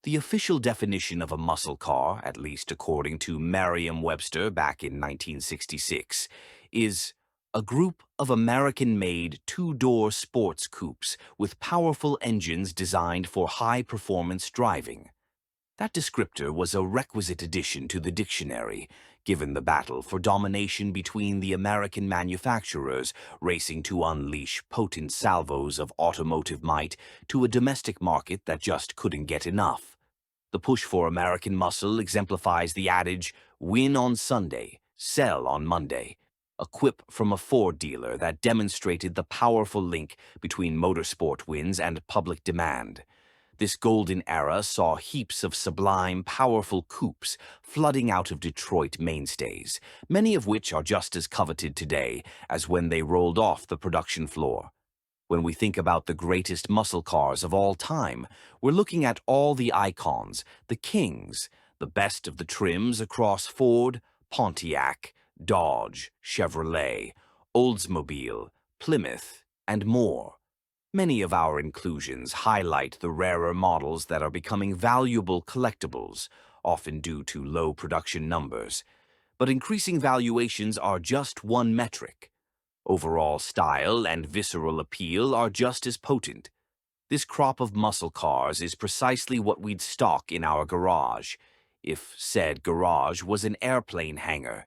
The official definition of a muscle car, at least according to Merriam-Webster back in 1966, is a group of American-made two-door sports coupes with powerful engines designed for high-performance driving. That descriptor was a requisite addition to the dictionary, given the battle for domination between the American manufacturers racing to unleash potent salvos of automotive might to a domestic market that just couldn't get enough. The push for American muscle exemplifies the adage, win on Sunday, sell on Monday, a quip from a Ford dealer that demonstrated the powerful link between motorsport wins and public demand. This golden era saw heaps of sublime, powerful coupes flooding out of Detroit mainstays, many of which are just as coveted today as when they rolled off the production floor. When we think about the greatest muscle cars of all time, we're looking at all the icons, the kings, the best of the trims across Ford, Pontiac, Dodge, Chevrolet, Oldsmobile, Plymouth, and more. Many of our inclusions highlight the rarer models that are becoming valuable collectibles, often due to low production numbers. But increasing valuations are just one metric. Overall style and visceral appeal are just as potent. This crop of muscle cars is precisely what we'd stock in our garage, if said garage was an airplane hangar.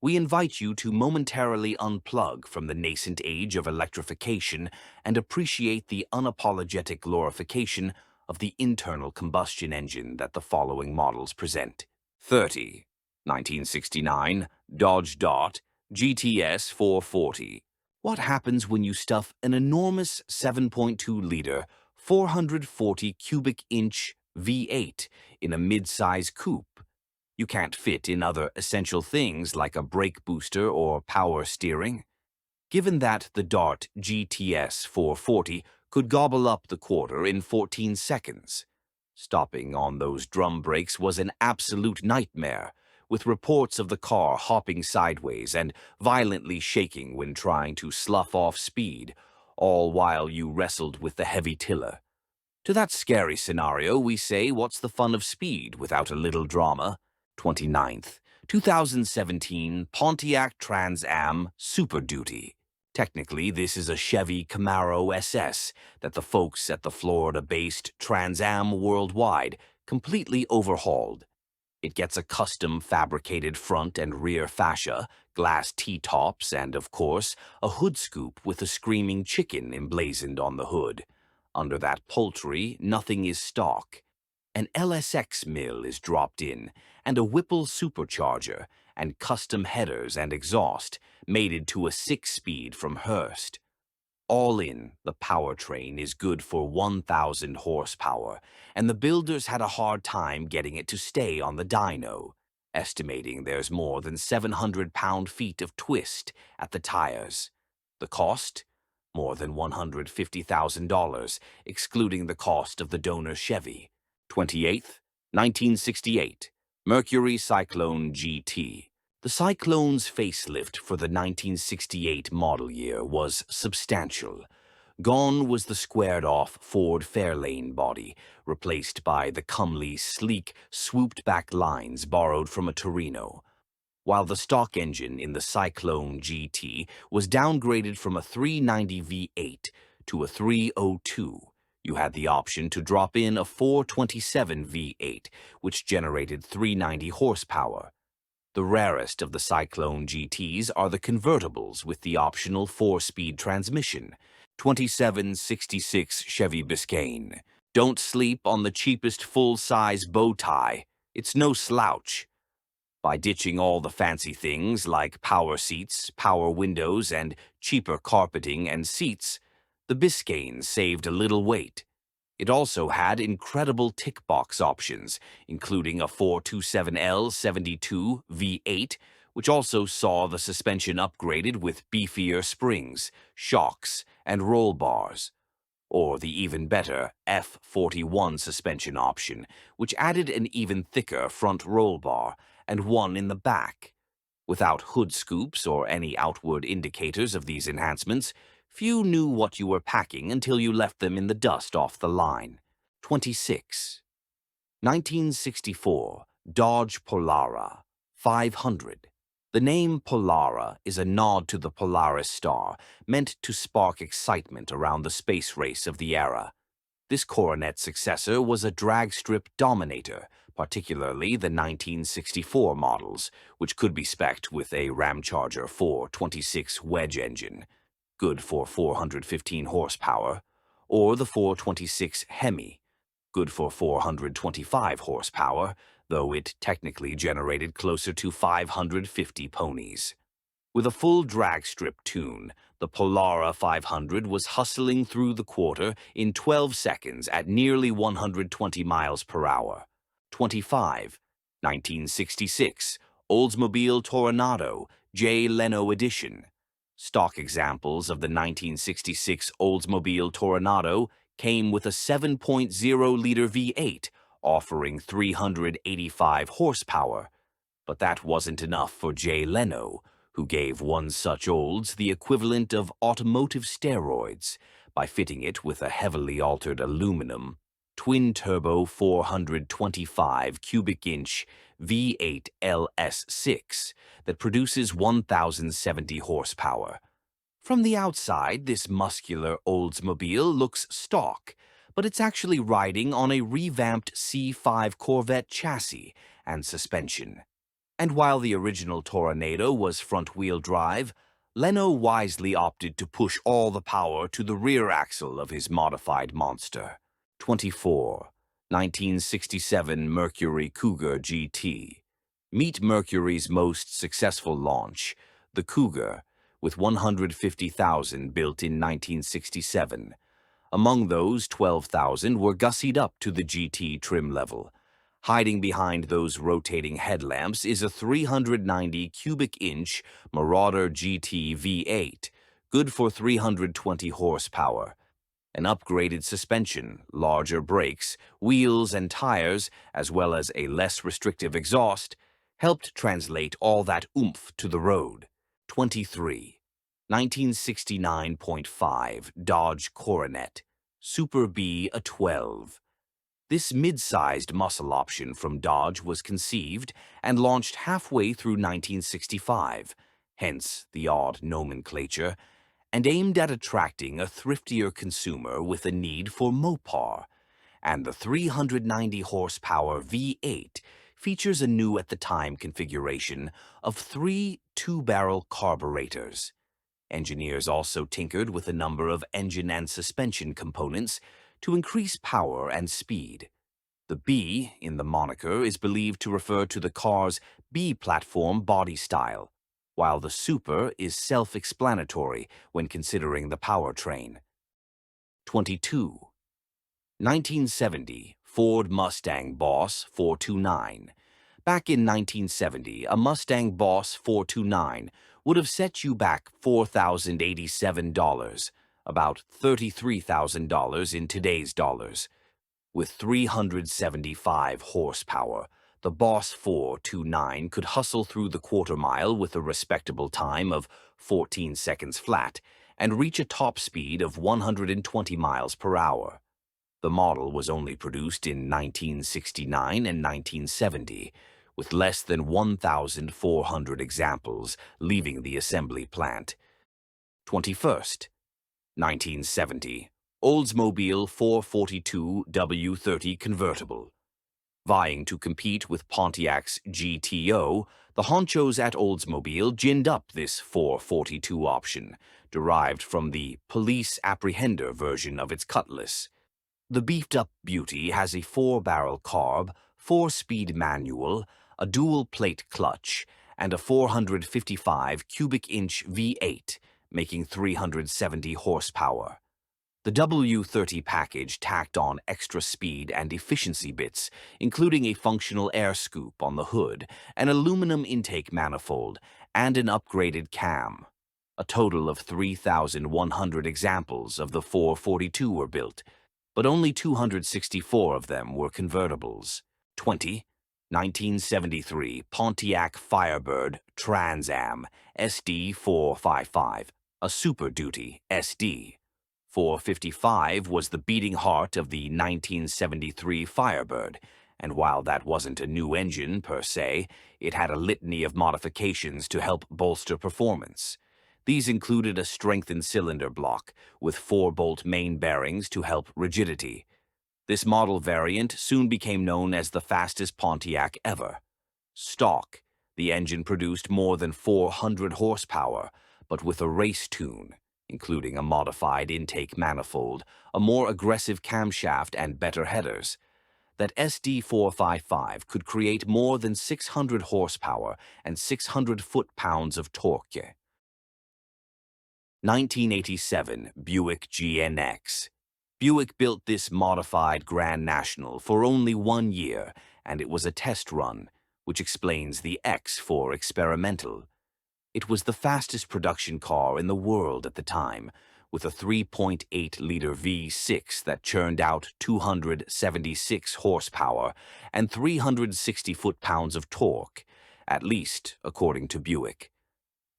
We invite you to momentarily unplug from the nascent age of electrification and appreciate the unapologetic glorification of the internal combustion engine that the following models present. 30. 1969 Dodge Dart GTS 440. What happens when you stuff an enormous 7.2-liter, 440 cubic inch V8 in a mid-size coupe? You can't fit in other essential things like a brake booster or power steering. Given that the Dart GTS 440 could gobble up the quarter in 14 seconds. Stopping on those drum brakes was an absolute nightmare, with reports of the car hopping sideways and violently shaking when trying to slough off speed, all while you wrestled with the heavy tiller. To that scary scenario, we say, what's the fun of speed without a little drama? 29th, 2017 Pontiac Trans Am Super Duty. Technically, this is a Chevy Camaro SS that the folks at the Florida-based Trans Am Worldwide completely overhauled. It gets a custom fabricated front and rear fascia, glass T-tops, and, of course, a hood scoop with a screaming chicken emblazoned on the hood. Under that poultry, nothing is stock. An LSX mill is dropped in, and a Whipple supercharger, and custom headers and exhaust, mated to a 6-speed from Hurst. All in, the powertrain is good for 1,000 horsepower, and the builders had a hard time getting it to stay on the dyno, estimating there's more than 700 pound-feet of twist at the tires. The cost? More than $150,000, excluding the cost of the donor Chevy. 28th, 1968, Mercury Cyclone GT. The Cyclone's facelift for the 1968 model year was substantial. Gone was the squared-off Ford Fairlane body, replaced by the comely, sleek, swooped-back lines borrowed from a Torino. While the stock engine in the Cyclone GT was downgraded from a 390 V8 to a 302, you had the option to drop in a 427 V8, which generated 390 horsepower. The rarest of the Cyclone GTs are the convertibles with the optional 4-speed transmission. 2766 Chevy Biscayne. Don't sleep on the cheapest full-size bow tie. It's no slouch. By ditching all the fancy things like power seats, power windows, and cheaper carpeting and seats, the Biscayne saved a little weight. It also had incredible tick box options, including a 427L72 V8, which also saw the suspension upgraded with beefier springs, shocks, and roll bars. Or the even better F41 suspension option, which added an even thicker front roll bar and one in the back. Without hood scoops or any outward indicators of these enhancements, few knew what you were packing until you left them in the dust off the line. 26. 1964 Dodge Polara 500. The name Polara is a nod to the Polaris star, meant to spark excitement around the space race of the era. This Coronet successor was a dragstrip dominator, particularly the 1964 models, which could be spec'd with a Ramcharger 426 wedge engine, good for 415 horsepower, or the 426 Hemi, good for 425 horsepower, though it technically generated closer to 550 ponies. With a full dragstrip tune, the Polara 500 was hustling through the quarter in 12 seconds at nearly 120 miles per hour. 25. 1966 Oldsmobile Toronado Jay Leno Edition. Stock examples of the 1966 Oldsmobile Toronado came with a 7.0-liter V8, offering 385 horsepower. But that wasn't enough for Jay Leno, who gave one such Olds the equivalent of automotive steroids by fitting it with a heavily altered aluminum, twin-turbo 425 cubic inch V8 LS6 that produces 1,070 horsepower. From the outside, this muscular Oldsmobile looks stock, but it's actually riding on a revamped C5 Corvette chassis and suspension. And while the original Toronado was front-wheel drive, Leno wisely opted to push all the power to the rear axle of his modified monster. 24. 1967 Mercury Cougar GT. Meet Mercury's most successful launch, the Cougar, with 150,000 built in 1967. Among those, 12,000 were gussied up to the GT trim level. Hiding behind those rotating headlamps is a 390 cubic inch Marauder GT V8, good for 320 horsepower. An upgraded suspension, larger brakes, wheels, and tires, as well as a less restrictive exhaust, helped translate all that oomph to the road. 23. 1969.5 Dodge Coronet Super B a 12. This mid-sized muscle option from Dodge was conceived and launched halfway through 1965, hence the odd nomenclature, and aimed at attracting a thriftier consumer with a need for Mopar. And the 390 horsepower V8 features a new at the time configuration of 3 two-barrel carburetors. Engineers also tinkered with a number of engine and suspension components to increase power and speed. The B in the moniker is believed to refer to the car's B-platform body style, while the Super is self-explanatory when considering the powertrain. 22. 1970 Ford Mustang Boss 429. Back in 1970, a Mustang Boss 429 would have set you back $4,087, about $33,000 in today's dollars. With 375 horsepower, the Boss 429 could hustle through the quarter mile with a respectable time of 14 seconds flat and reach a top speed of 120 miles per hour. The model was only produced in 1969 and 1970, with less than 1,400 examples leaving the assembly plant. 21st. 1970 Oldsmobile 442 W30 convertible. Vying to compete with Pontiac's GTO, the honchos at Oldsmobile ginned up this 442 option, derived from the police apprehender version of its Cutlass. The beefed-up beauty has a 4-barrel carb, 4-speed manual, a dual-plate clutch, and a 455 cubic inch V8, making 370 horsepower. The W30 package tacked on extra speed and efficiency bits, including a functional air scoop on the hood, an aluminum intake manifold, and an upgraded cam. A total of 3,100 examples of the 442 were built, but only 264 of them were convertibles. 20. 1973 Pontiac Firebird Trans Am SD 455, a Super Duty SD. 455 was the beating heart of the 1973 Firebird, And while that wasn't a new engine per se, it had a litany of modifications to help bolster performance. These included a strengthened cylinder block with 4-bolt main bearings to help rigidity. This model variant soon became known as the fastest Pontiac ever. Stock, the engine produced more than 400 horsepower, but with a race tune, including a modified intake manifold, a more aggressive camshaft, and better headers. That SD455 could create more than 600 horsepower and 600 foot-pounds of torque. 1987 Buick GNX. Buick built this modified Grand National for only 1 year, and it was a test run, which explains the X for experimental. It was the fastest production car in the world at the time, with a 3.8-liter V6 that churned out 276 horsepower and 360 foot-pounds of torque, at least according to Buick.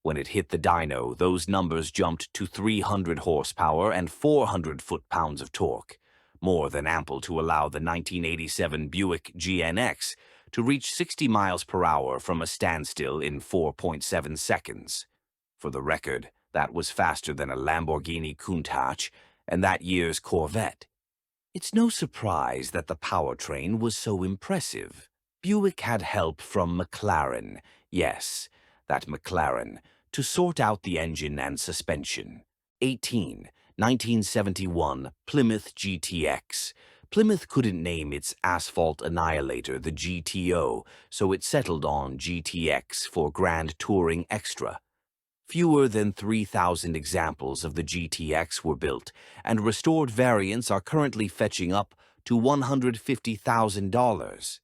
When it hit the dyno, those numbers jumped to 300 horsepower and 400 foot-pounds of torque, more than ample to allow the 1987 Buick GNX to reach 60 miles per hour from a standstill in 4.7 seconds. For the record, that was faster than a Lamborghini Countach and that year's Corvette. It's no surprise that the powertrain was so impressive. Buick had help from McLaren, yes, that McLaren, to sort out the engine and suspension. 1971 Plymouth GTX. Plymouth couldn't name its asphalt annihilator the GTO, so it settled on GTX for Grand Touring Extra. Fewer than 3,000 examples of the GTX were built, and restored variants are currently fetching up to $150,000.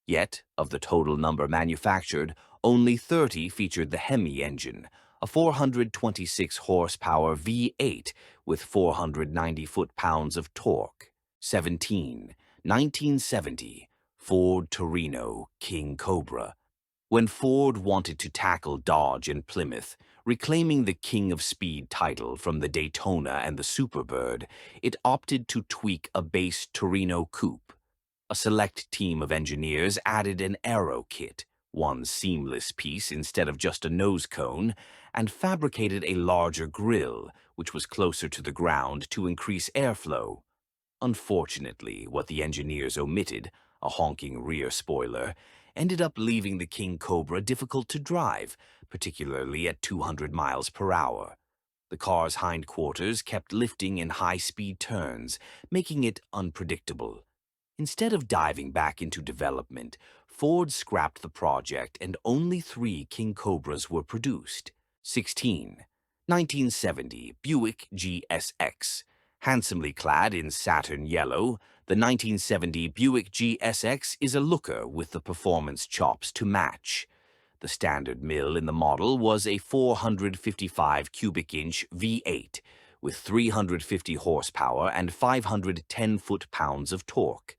Yet, of the total number manufactured, only 30 featured the Hemi engine, a 426 horsepower V8 with 490 foot-pounds of torque. 1970 Ford Torino King Cobra. When Ford wanted to tackle Dodge and Plymouth, reclaiming the King of Speed title from the Daytona and the Superbird, it opted to tweak a base Torino coupe. A select team of engineers added an aero kit, one seamless piece instead of just a nose cone, and fabricated a larger grille, which was closer to the ground to increase airflow. Unfortunately, what the engineers omitted, a honking rear spoiler, ended up leaving the King Cobra difficult to drive, particularly at 200 miles per hour. The car's hindquarters kept lifting in high-speed turns, making it unpredictable. Instead of diving back into development, Ford scrapped the project and only 3 King Cobras were produced. 1970 Buick GSX. Handsomely clad in satin yellow, the 1970 Buick GSX is a looker with the performance chops to match. The standard mill in the model was a 455 cubic inch V8 with 350 horsepower and 510 foot-pounds of torque.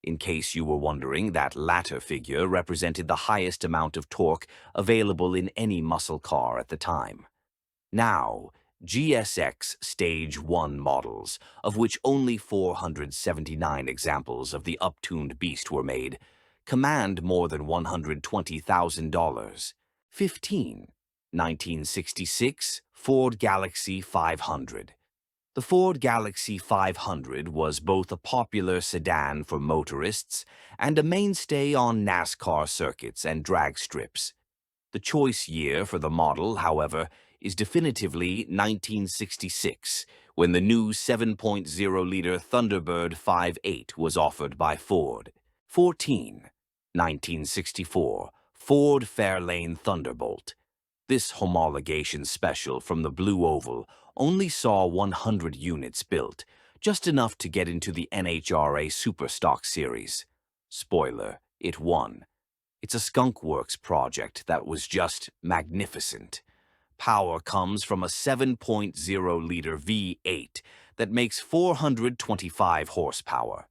In case you were wondering, that latter figure represented the highest amount of torque available in any muscle car at the time. Now, GSX Stage 1 models, of which only 479 examples of the uptuned beast were made, command more than $120,000. 1966 Ford Galaxy 500. The Ford Galaxy 500 was both a popular sedan for motorists and a mainstay on NASCAR circuits and drag strips. The choice year for the model, however, is definitively 1966, when the new 7.0-liter Thunderbird 5.8 was offered by Ford. 1964 Ford Fairlane Thunderbolt. This homologation special from the Blue Oval only saw 100 units built, just enough to get into the NHRA Superstock Series. Spoiler, it won. It's a skunkworks project that was just magnificent. Power comes from a 7.0-liter V8 that makes 425 horsepower.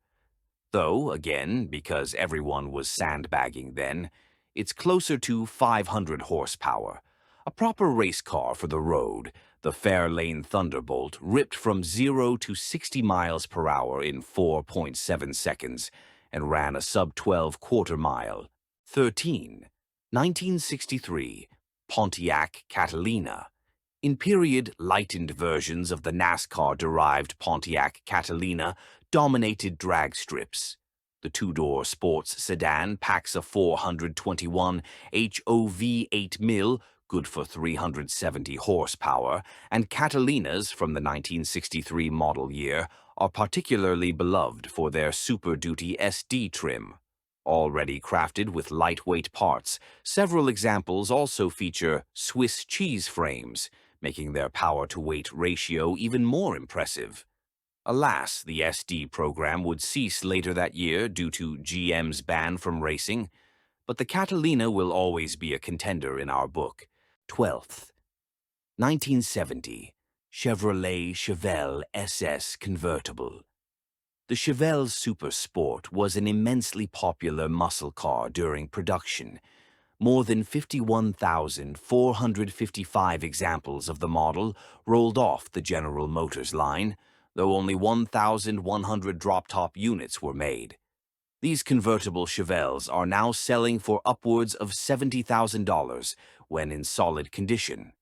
Though, again, because everyone was sandbagging then, it's closer to 500 horsepower. A proper race car for the road, the Fairlane Thunderbolt ripped from 0 to 60 miles per hour in 4.7 seconds and ran a sub-12 quarter mile. 13. 1963, Pontiac Catalina. In period, lightened versions of the NASCAR-derived Pontiac Catalina dominated drag strips. The two-door sports sedan packs a 421 HOV 8 mil, good for 370 horsepower, and Catalinas from the 1963 model year are particularly beloved for their Super Duty SD trim. Already crafted with lightweight parts, several examples also feature Swiss cheese frames, making their power-to-weight ratio even more impressive. Alas, the SD program would cease later that year due to GM's ban from racing, but the Catalina will always be a contender in our book. 12th. 1970, Chevrolet Chevelle SS convertible. The Chevelle Super Sport was an immensely popular muscle car during production. More than 51,455 examples of the model rolled off the General Motors line, though only 1,100 drop-top units were made. These convertible Chevelles are now selling for upwards of $70,000 when in solid condition.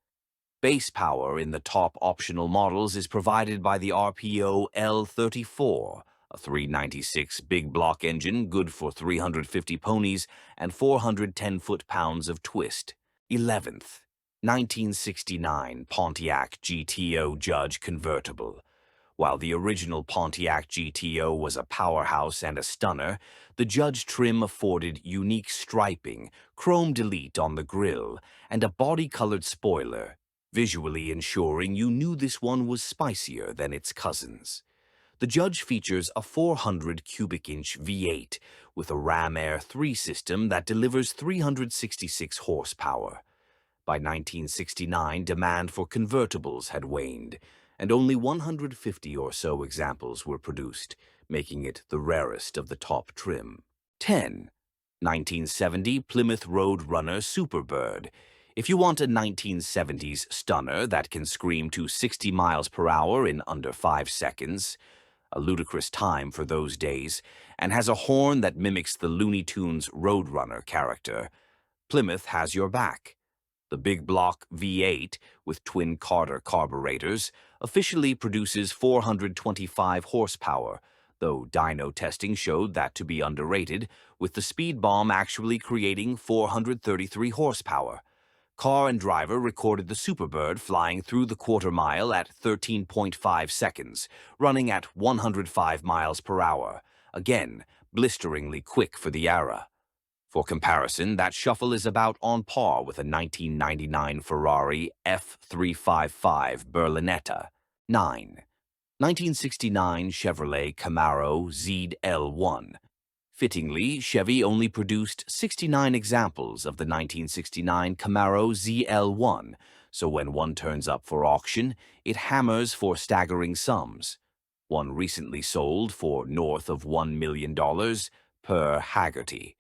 Base power in the top optional models is provided by the RPO L34, a 396 big block engine good for 350 ponies and 410 foot-pounds of twist. 11th. 1969 Pontiac GTO Judge convertible. While the original Pontiac GTO was a powerhouse and a stunner, the Judge trim afforded unique striping, chrome delete on the grille, and a body-colored spoiler, visually ensuring you knew this one was spicier than its cousins. The Judge features a 400 cubic inch V8 with a Ram Air 3 system that delivers 366 horsepower. By 1969, demand for convertibles had waned, and only 150 or so examples were produced, making it the rarest of the top trim. 10. 1970 Plymouth Roadrunner Superbird. If you want a 1970s stunner that can scream to 60 miles per hour in under 5 seconds, a ludicrous time for those days, and has a horn that mimics the Looney Tunes Roadrunner character, Plymouth has your back. The big block V8 with twin Carter carburetors officially produces 425 horsepower, though dyno testing showed that to be underrated, with the speed bomb actually creating 433 horsepower. Car and driver recorded the Superbird flying through the quarter mile at 13.5 seconds, running at 105 miles per hour. Again, blisteringly quick for the era. For comparison, that shuffle is about on par with a 1999 Ferrari F355 Berlinetta. 9. 1969 Chevrolet Camaro ZL1. Fittingly, Chevy only produced 69 examples of the 1969 Camaro ZL1, so when one turns up for auction, it hammers for staggering sums. One recently sold for north of $1 million per Haggerty.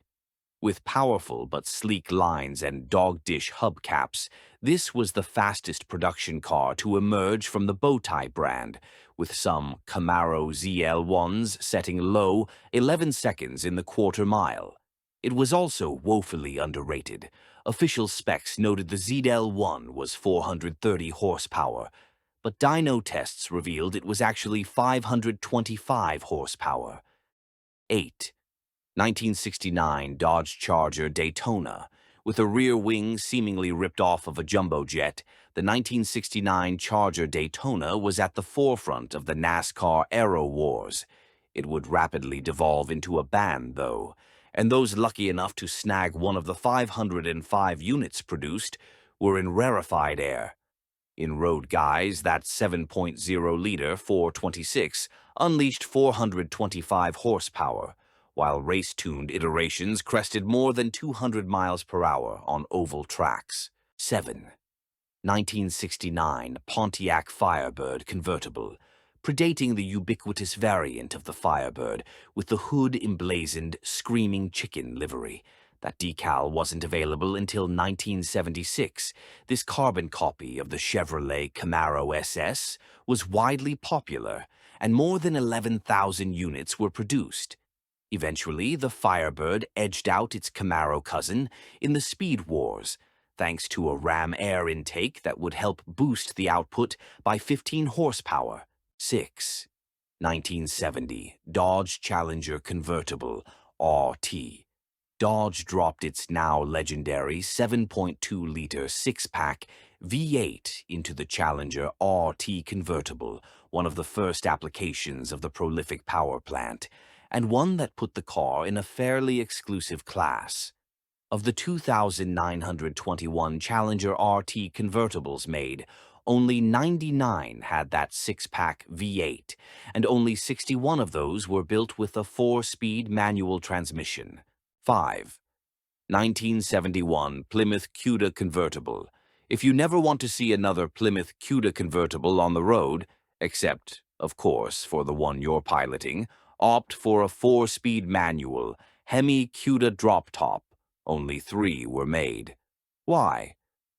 With powerful but sleek lines and dog-dish hubcaps, this was the fastest production car to emerge from the Bowtie brand, with some Camaro ZL1s setting low 11 seconds in the quarter mile. It was also woefully underrated. Official specs noted the ZL1 was 430 horsepower, but dyno tests revealed it was actually 525 horsepower. 8. 1969 Dodge Charger Daytona. With a rear wing seemingly ripped off of a jumbo jet, the 1969 Charger Daytona was at the forefront of the NASCAR Aero Wars. It would rapidly devolve into a band, though, and those lucky enough to snag one of the 505 units produced were in rarefied air. In road guise, that 7.0-liter 426 unleashed 425 horsepower, while race-tuned iterations crested more than 200 miles per hour on oval tracks. 7. 1969 Pontiac Firebird convertible, predating the ubiquitous variant of the Firebird with the hood emblazoned Screaming Chicken livery. That decal wasn't available until 1976. This carbon copy of the Chevrolet Camaro SS was widely popular, and more than 11,000 units were produced. Eventually, the Firebird edged out its Camaro cousin in the Speed Wars, thanks to a Ram air intake that would help boost the output by 15 horsepower. 6. 1970 Dodge Challenger Convertible, RT. Dodge dropped its now legendary 7.2-liter six-pack V8 into the Challenger RT convertible, one of the first applications of the prolific power plant, and one that put the car in a fairly exclusive class. Of the 2,921 Challenger RT convertibles made, only 99 had that six-pack V8, and only 61 of those were built with a four-speed manual transmission. 5. 1971 Plymouth Cuda convertible. If you never want to see another Plymouth Cuda convertible on the road, except, of course, for the one you're piloting, opt for a four-speed manual, Hemi Cuda drop top. Only 3 were made. Why?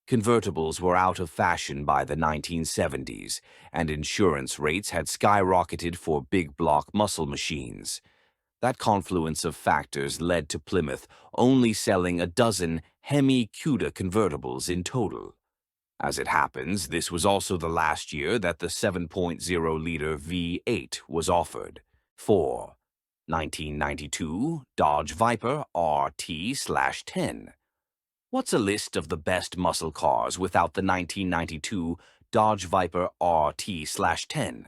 Convertibles were out of fashion by the 1970s, and insurance rates had skyrocketed for big block muscle machines. That confluence of factors led to Plymouth only selling a dozen Hemi Cuda convertibles in total. As it happens, this was also the last year that the 7.0-liter V8 was offered. 4. 1992 Dodge Viper RT/10. What's a list of the best muscle cars without the 1992 Dodge Viper RT/10?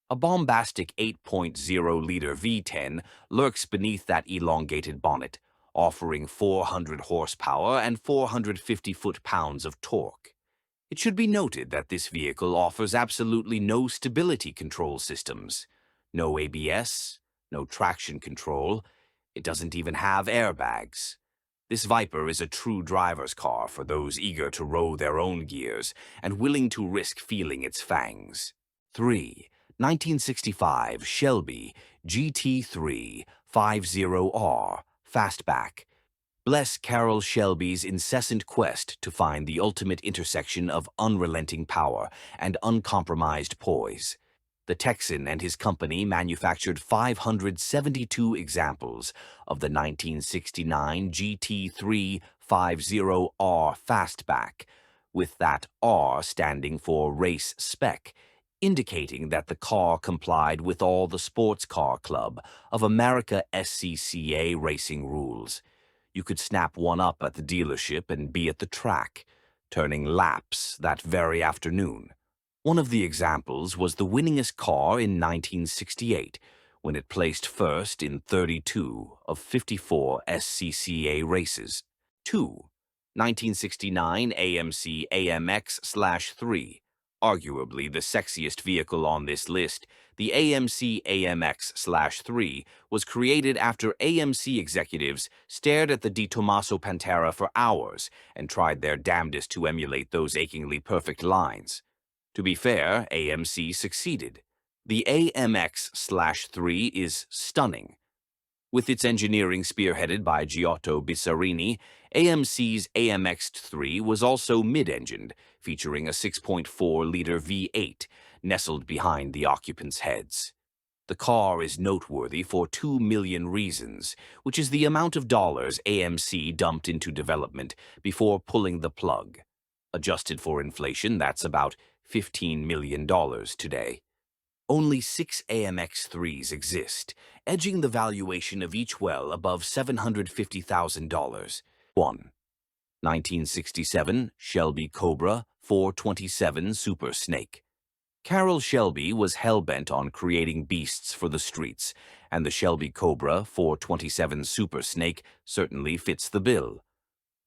A bombastic 8.0-liter V10 lurks beneath that elongated bonnet, offering 400 horsepower and 450 foot-pounds of torque. It should be noted that this vehicle offers absolutely no stability control systems. No ABS, no traction control. It doesn't even have airbags. This Viper is a true driver's car for those eager to row their own gears and willing to risk feeling its fangs. 3. 1965 Shelby GT3 50R Fastback. Bless Carroll Shelby's incessant quest to find the ultimate intersection of unrelenting power and uncompromised poise. The Texan and his company manufactured 572 examples of the 1969 GT3 50R Fastback, with that R standing for Race Spec, indicating that the car complied with all the Sports Car Club of America SCCA racing rules. You could snap one up at the dealership and be at the track, turning laps that very afternoon. One of the examples was the winningest car in 1968, when it placed first in 32 of 54 SCCA races. 2. 1969 AMC AMX/3. Arguably the sexiest vehicle on this list, the AMC AMX/3 was created after AMC executives stared at the Di Tommaso Pantera for hours and tried their damnedest to emulate those achingly perfect lines. To be fair, AMC succeeded. The AMX/3 is stunning. With its engineering spearheaded by Giotto Bissarini, AMC's AMX3 was also mid-engined, featuring a 6.4-liter V8 nestled behind the occupants' heads. The car is noteworthy for 2 million reasons, which is the amount of dollars AMC dumped into development before pulling the plug. Adjusted for inflation, that's about $15 million today. Only 6 AMX3s exist, edging the valuation of each well above $750,000. 1. 1967 Shelby Cobra 427 Super Snake. Carroll Shelby was hell-bent on creating beasts for the streets, and the Shelby Cobra 427 Super Snake certainly fits the bill.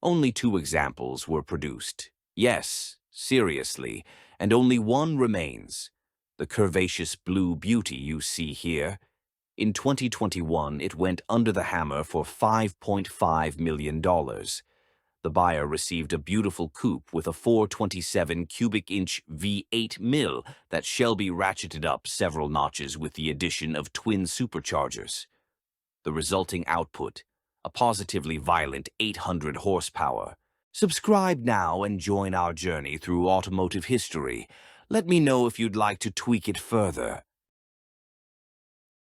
Only 2 examples were produced. Yes, seriously, and only one remains. The curvaceous blue beauty you see here. In 2021, it went under the hammer for $5.5 million. The buyer received a beautiful coupe with a 427 cubic inch V8 mill that Shelby ratcheted up several notches with the addition of twin superchargers. The resulting output, a positively violent 800 horsepower. Subscribe now and join our journey through automotive history. Let me know if you'd like to tweak it further.